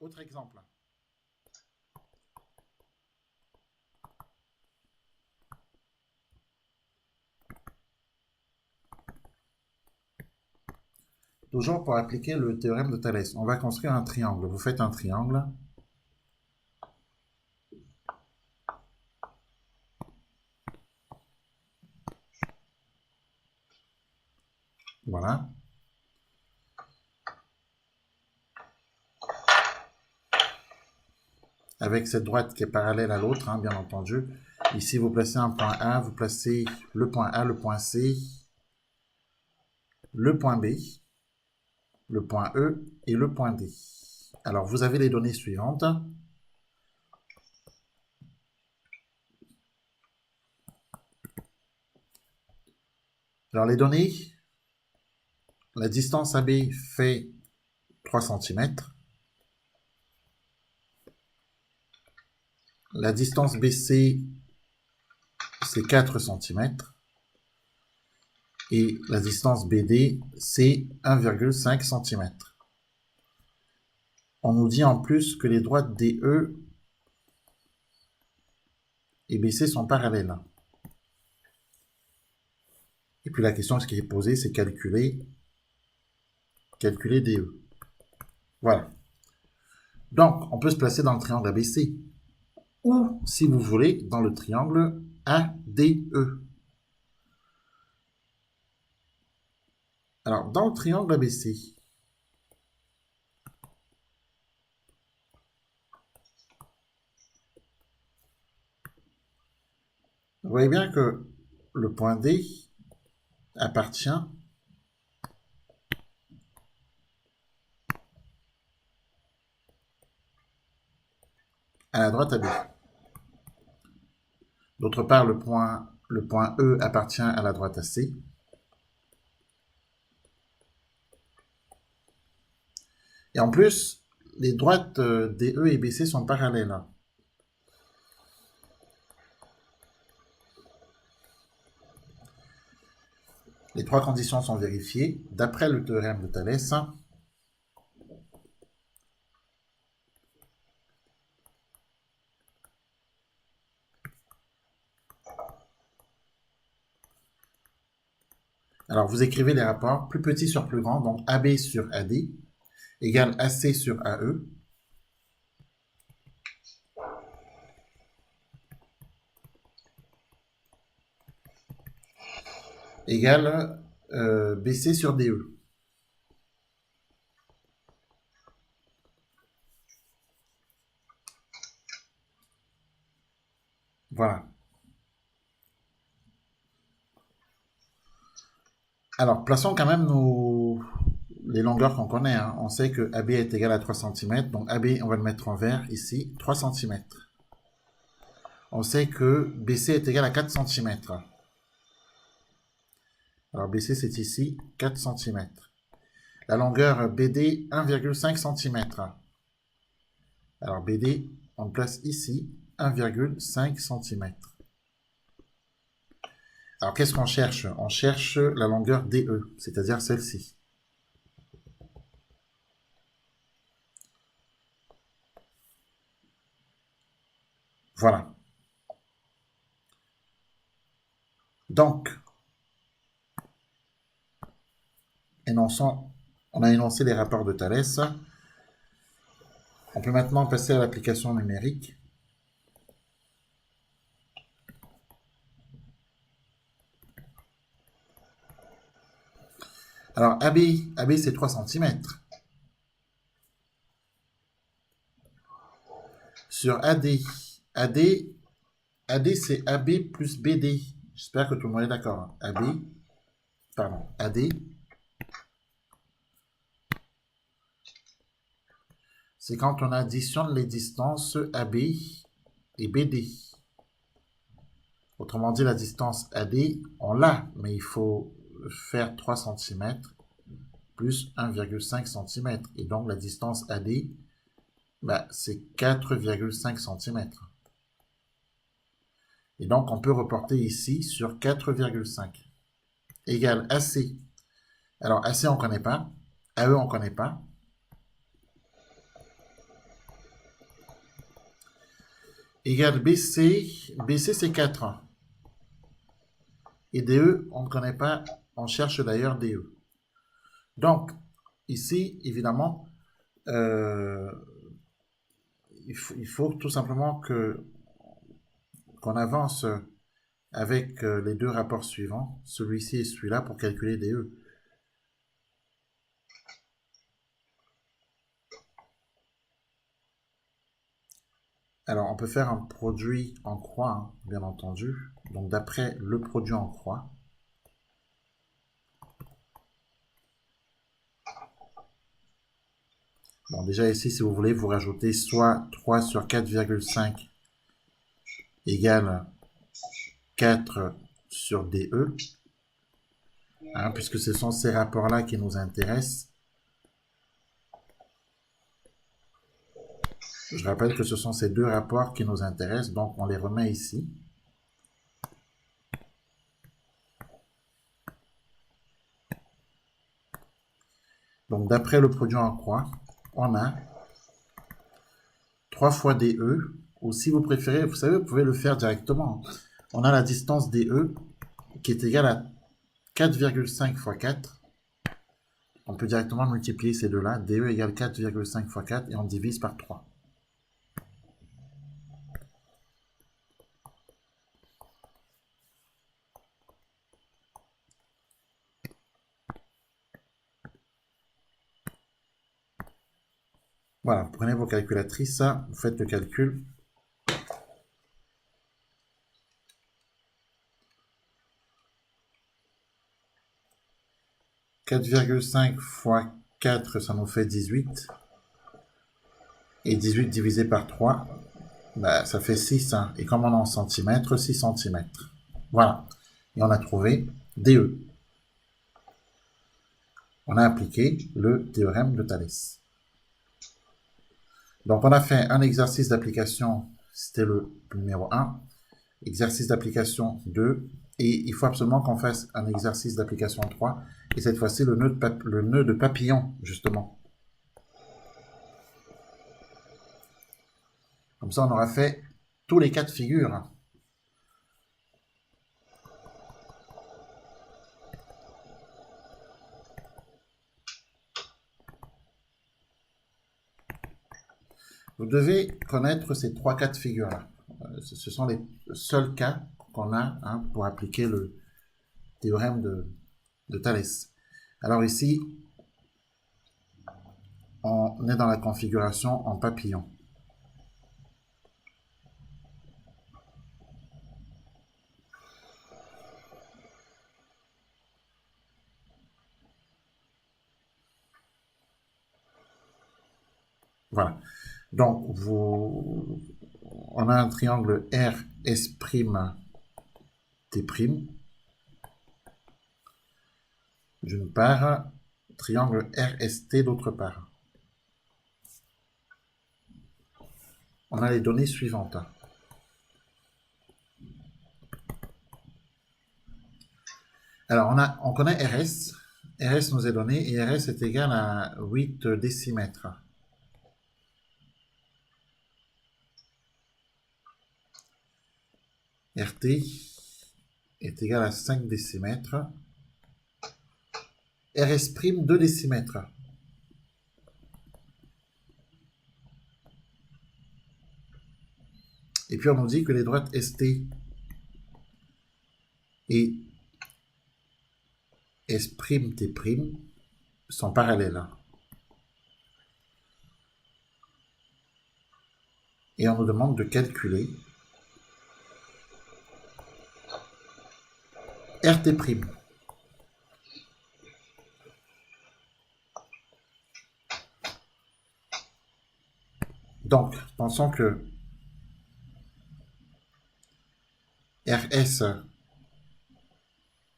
Autre exemple. Toujours pour appliquer le théorème de Thalès, on va construire un triangle. Vous faites un triangle. Voilà. Avec cette droite qui est parallèle à l'autre, hein, bien entendu. Ici, vous placez un point A, vous placez le point A, le point C, le point B, le point E et le point D. Alors, vous avez les données suivantes. Alors, les données, la distance AB fait 3 cm. La distance BC, c'est 4 cm. Et la distance BD, c'est 1,5 cm. On nous dit en plus que les droites DE et BC sont parallèles. Et puis la question qui est posée, c'est calculer DE. Voilà. Donc, on peut se placer dans le triangle ABC. Ou, si vous voulez, dans le triangle ADE. Alors, dans le triangle ABC, vous voyez bien que le point D appartient à la droite AB. D'autre part, le point E appartient à la droite AC. Et en plus, les droites DE et BC sont parallèles. Les trois conditions sont vérifiées d'après le théorème de Thalès. Alors, vous écrivez les rapports plus petit sur plus grand, donc AB sur AD égale AC sur AE. Égale BC sur DE. Voilà. Alors, plaçons quand même les longueurs qu'on connaît. Hein. On sait que AB est égal à 3 cm, donc AB, on va le mettre en vert ici, 3 cm. On sait que BC est égal à 4 cm. Alors, BC, c'est ici, 4 cm. La longueur BD, 1,5 cm. Alors, BD, on le place ici, 1,5 cm. Alors, qu'est-ce qu'on cherche? On cherche la longueur DE, c'est-à-dire celle-ci. Voilà. Donc, on a énoncé les rapports de Thalès. On peut maintenant passer à l'application numérique. Alors, AB c'est 3 cm. Sur AD c'est AB plus BD. J'espère que tout le monde est d'accord. AD, c'est quand on additionne les distances AB et BD. Autrement dit, la distance AD, on l'a, mais il faut faire 3 cm plus 1,5 cm. Et donc, la distance AD, c'est 4,5 cm. Et donc, on peut reporter ici sur 4,5 égale AC. Alors, AC, on ne connaît pas. AE, on ne connaît pas. égale BC. BC, c'est 4. Et DE, on ne connaît pas. On cherche d'ailleurs DE. Donc, ici, évidemment, il faut tout simplement qu'on avance avec les deux rapports suivants, celui-ci et celui-là, pour calculer DE. Alors, on peut faire un produit en croix, hein, bien entendu. Donc, d'après le produit en croix, bon, déjà ici, si vous voulez, vous rajoutez soit 3 sur 4,5 égale 4 sur DE, hein, puisque ce sont ces rapports-là qui nous intéressent. Je rappelle que ce sont ces deux rapports qui nous intéressent, donc on les remet ici. Donc d'après le produit en croix, on a 3 fois DE, ou si vous préférez, vous savez, vous pouvez le faire directement. On a la distance DE qui est égale à 4,5 fois 4. On peut directement multiplier ces deux-là. DE égale 4,5 fois 4 et on divise par 3. Voilà, vous prenez vos calculatrices, ça, vous faites le calcul. « 4,5 fois 4, ça nous fait 18. Et 18 divisé par 3, bah, ça fait 6. Hein. Et comme on est en centimètres, 6 centimètres. Voilà. Et on a trouvé DE. On a appliqué le théorème de Thalès. Donc, on a fait un exercice d'application, c'était le numéro 1. Exercice d'application 2. Et il faut absolument qu'on fasse un exercice d'application 3. Et cette fois-ci, le nœud de papillon, justement. Comme ça, on aura fait tous les cas de figure. Vous devez connaître ces 3 cas de figure-là. Ce sont les seuls cas qu'on a, hein, pour appliquer le théorème de Thalès. Alors ici, on est dans la configuration en papillon. Voilà. Donc, on a un triangle RS', T', d'une part, triangle RST d'autre part. On a les données suivantes. Alors, on connaît RS. RS nous est donné et RS est égal à 8 décimètres. RT est égal à 5 décimètres. RS', 2 décimètres. Et puis on nous dit que les droites ST et S', T' sont parallèles. Et on nous demande de calculer RT'. Donc, pensons que RS,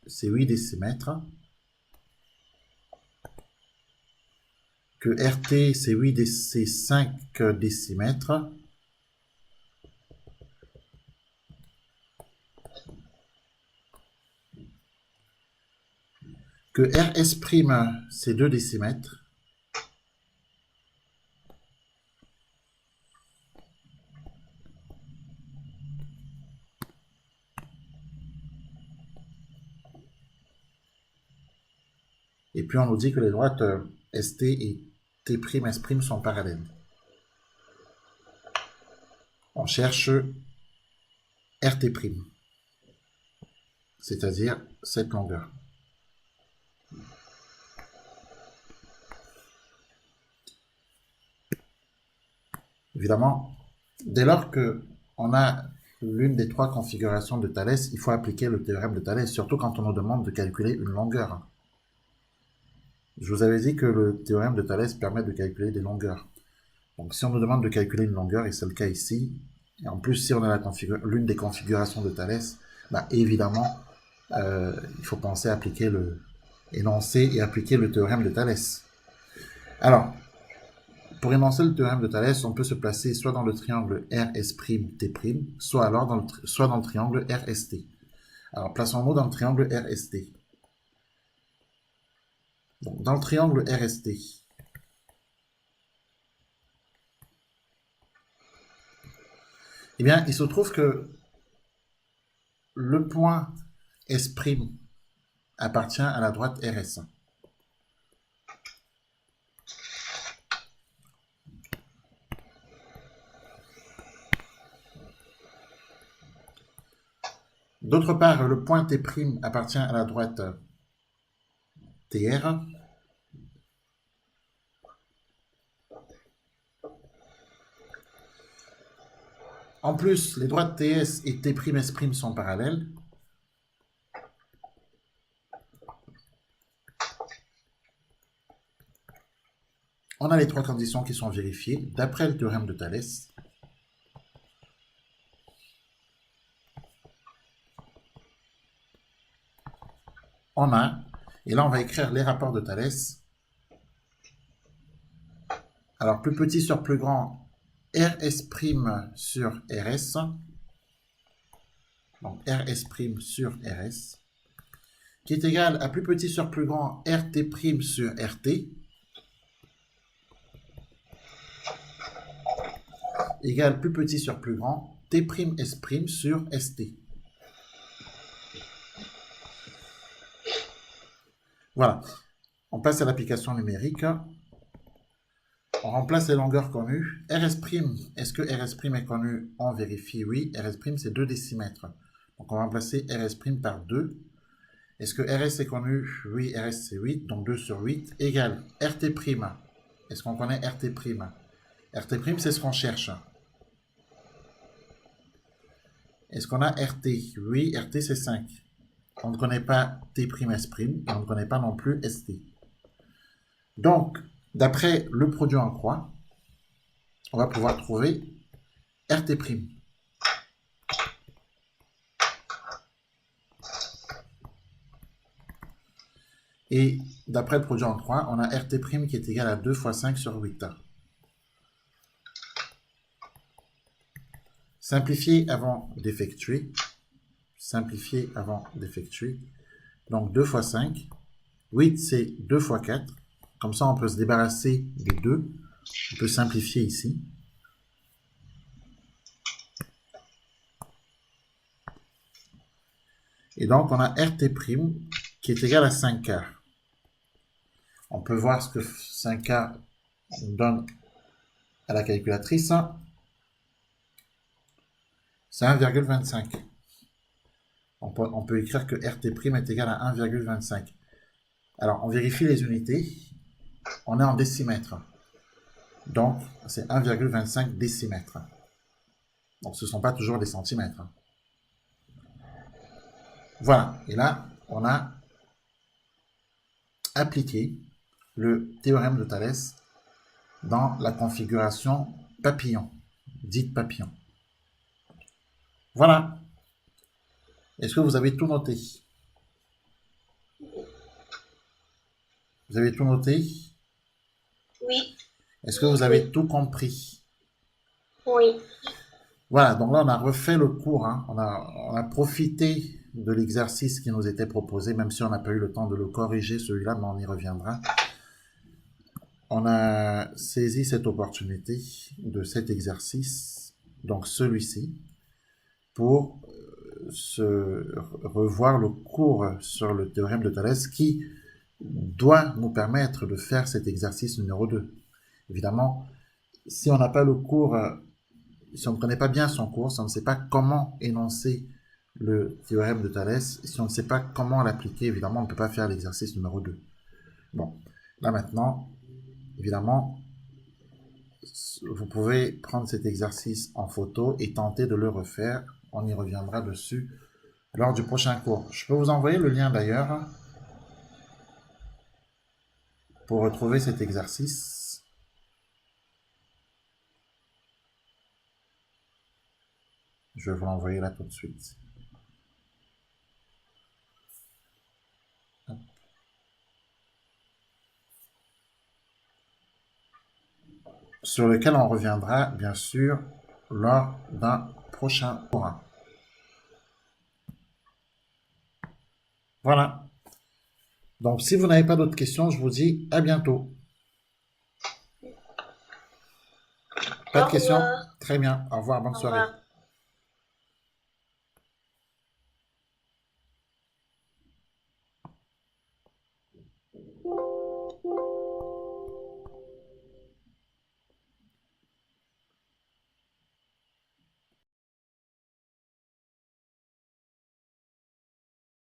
c'est 8 décimètres, que RT, c'est 5 décimètres, que RS', c'est 2 décimètres, Et puis on nous dit que les droites ST et T'S' sont parallèles. On cherche RT', c'est-à-dire cette longueur. Évidemment, dès lors qu'on a l'une des trois configurations de Thalès, il faut appliquer le théorème de Thalès, surtout quand on nous demande de calculer une longueur. Je vous avais dit que le théorème de Thalès permet de calculer des longueurs. Donc si on nous demande de calculer une longueur, et c'est le cas ici, et en plus si on a l'une des configurations de Thalès, bah, évidemment, il faut penser à appliquer énoncer et appliquer le théorème de Thalès. Alors, pour énoncer le théorème de Thalès, on peut se placer soit dans le triangle RS', soit alors dans le triangle RST. Alors, plaçons-nous dans le triangle RST. Donc, dans le triangle RST, eh bien, il se trouve que le point S' appartient à la droite RS. D'autre part, le point T' appartient à la droite TR. En plus, les droites TS et T'S' sont parallèles. On a les trois conditions qui sont vérifiées d'après le théorème de Thalès. On a, et là on va écrire les rapports de Thalès. Alors plus petit sur plus grand, RS' sur RS. Donc RS' sur RS. Qui est égal à plus petit sur plus grand, RT' sur RT. Égale plus petit sur plus grand, T'S' sur ST. Voilà. On passe à l'application numérique. On remplace les longueurs connues. RS', est-ce que RS' est connu? On vérifie, oui. RS' c'est 2 décimètres. Donc on va remplacer RS' par 2. Est-ce que RS est connu? Oui, RS c'est 8, donc 2 sur 8 égale RT'. Est-ce qu'on connaît RT'? RT' c'est ce qu'on cherche. Est-ce qu'on a RT? Oui, RT c'est 5. On ne connaît pas T'S', et on ne connaît pas non plus ST. Donc, d'après le produit en croix, on va pouvoir trouver RT'. Et d'après le produit en croix, on a RT' qui est égal à 2 fois 5 sur 8. Simplifier avant d'effectuer. Simplifier avant d'effectuer. Donc 2 fois 5. 8 c'est 2 fois 4. Comme ça on peut se débarrasser des 2. On peut simplifier ici. Et donc on a RT' qui est égal à 5 quarts. On peut voir ce que 5 quarts donne à la calculatrice. C'est 1,25. On peut écrire que RT' est égal à 1,25. Alors, on vérifie les unités. On est en décimètres. Donc, c'est 1,25 décimètres. Donc, ce ne sont pas toujours des centimètres. Voilà. Et là, on a appliqué le théorème de Thalès dans la configuration papillon, dite papillon. Voilà. Est-ce que vous avez tout noté? Vous avez tout noté? Oui. Est-ce que vous avez tout compris? Oui. Voilà, donc là on a refait le cours, hein. On a profité de l'exercice qui nous était proposé, même si on n'a pas eu le temps de le corriger celui-là, mais on y reviendra. On a saisi cette opportunité de cet exercice, donc celui-ci, pour se revoir le cours sur le théorème de Thalès qui, doit nous permettre de faire cet exercice numéro 2. Évidemment, si on n'a pas le cours, si on ne connaît pas bien son cours, si on ne sait pas comment énoncer le théorème de Thalès, si on ne sait pas comment l'appliquer, évidemment, on ne peut pas faire l'exercice numéro 2. Bon, là maintenant, évidemment, vous pouvez prendre cet exercice en photo et tenter de le refaire. On y reviendra dessus lors du prochain cours. Je peux vous envoyer le lien d'ailleurs pour retrouver cet exercice. Je vais vous l'envoyer là tout de suite. Sur lequel on reviendra bien sûr lors d'un prochain cours. Voilà. Donc si vous n'avez pas d'autres questions, je vous dis à bientôt. Pas de Au questions? revoir. Très bien. Au revoir. Bonne Au soirée. revoir.